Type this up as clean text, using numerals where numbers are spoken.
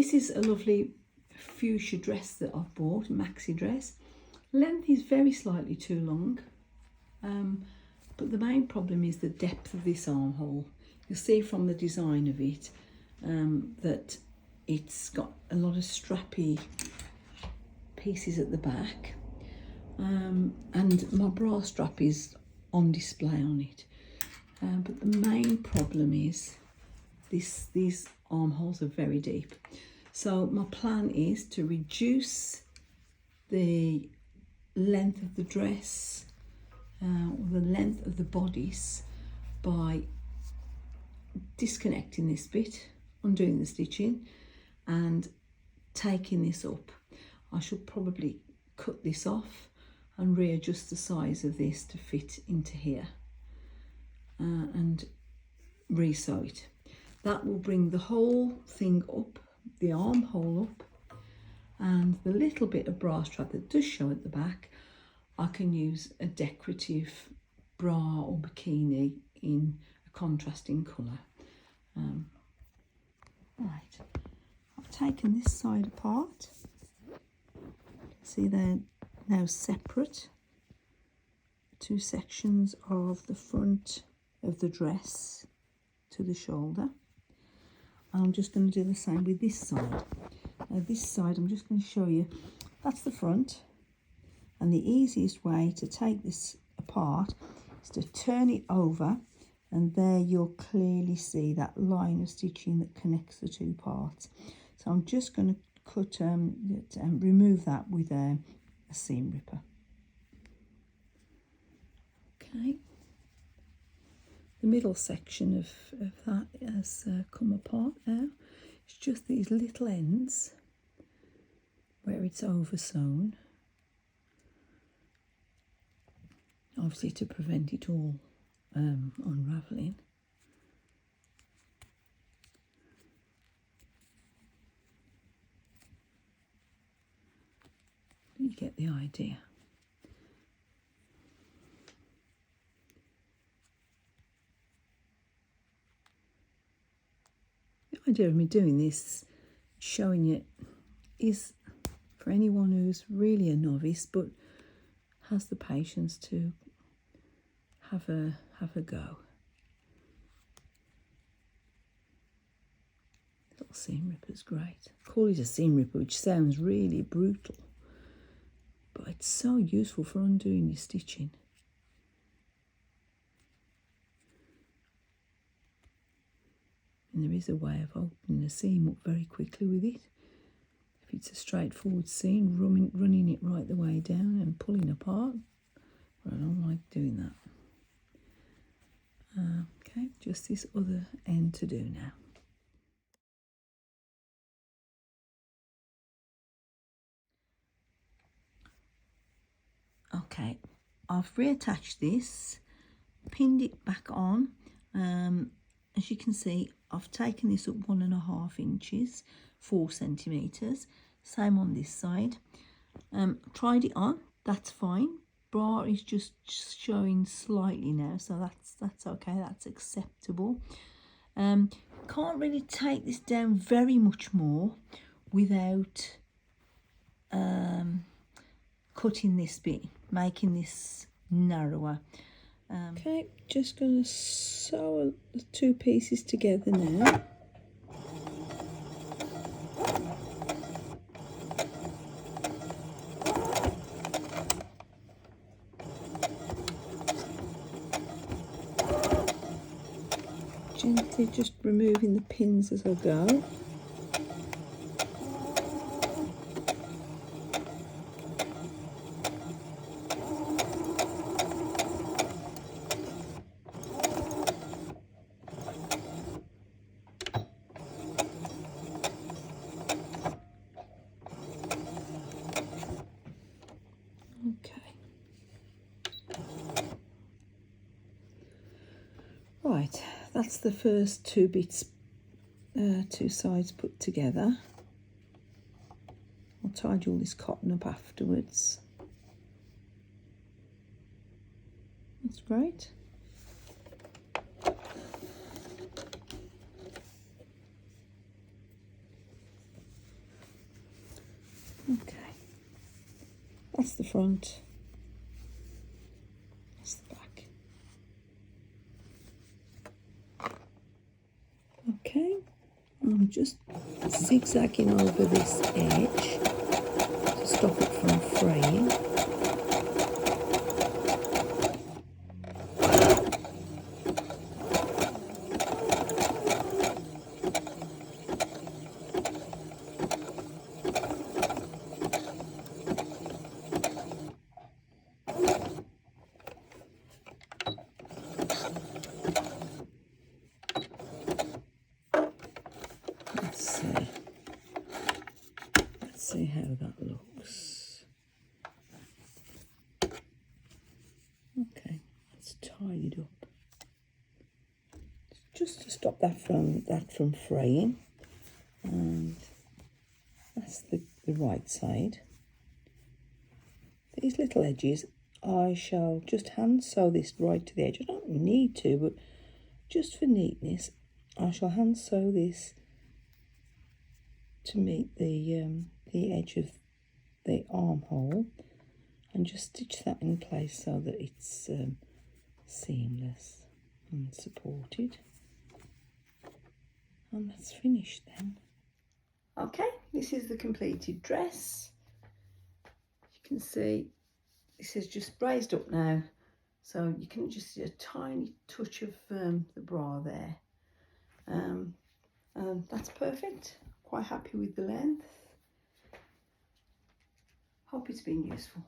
this is a lovely fuchsia dress that I've bought, maxi dress. Length is very slightly too long, but the main problem is the depth of this armhole. You'll see from the design of it that it's got a lot of strappy pieces at the back, and my bra strap is on display on it. But the main problem is these armholes are very deep. So my plan is to reduce the length of the dress, or the length of the bodice, by disconnecting this bit, undoing the stitching and taking this up. I should probably cut this off and readjust the size of this to fit into here, and re-sew it. That will bring the whole thing up, the armhole up, and the little bit of bra strap that does show at the back, I can use a decorative bra or bikini in a contrasting colour. Right, I've taken this side apart. See, they're now separate. Two sections of the front of the dress to the shoulder. I'm just going to do the same with this side. Now this side, I'm just going to show you, that's the front, and the easiest way to take this apart is to turn it over, and there you'll clearly see that line of stitching that connects the two parts. So I'm just going to cut, remove that with a seam ripper. Okay. The middle section of that has come apart now. It's just these little ends where it's over sewn, obviously to prevent it all unravelling. You get the idea. The idea of me doing this, showing it, is for anyone who's really a novice but has the patience to have a go. Little seam ripper's great. I call it a seam ripper, which sounds really brutal, but it's so useful for undoing your stitching. And there is a way of opening the seam up very quickly with it. If it's a straightforward seam, running it right the way down and pulling apart. But I don't like doing that. Okay, just this other end to do now. Okay, I've reattached this, pinned it back on. As you can see, I've taken this up 1.5 inches, 4 centimetres. Same on this side. Tried it on, that's fine. Bra is just showing slightly now, so that's okay, that's acceptable. Can't really take this down very much more without cutting this bit, making this narrower. Okay, just going to sew the two pieces together now. Gently just removing the pins as I go. Right, that's the first two bits, two sides put together. I'll tidy all this cotton up afterwards. That's great. front. That's the back. Okay, I'm just zigzagging over this edge to stop it from fraying. Let's see how that looks. Okay, let's tie it up. Just to stop that from fraying. And that's the right side. These little edges, I shall just hand sew this right to the edge. I don't need to, but just for neatness, I shall hand sew this to meet the edge of the armhole, and just stitch that in place so that it's seamless and supported. And that's finished then. Okay, this is the completed dress. You can see this is just raised up now, so you can just see a tiny touch of the bra there. And that's perfect. Quite happy with the length. Hope it's been useful.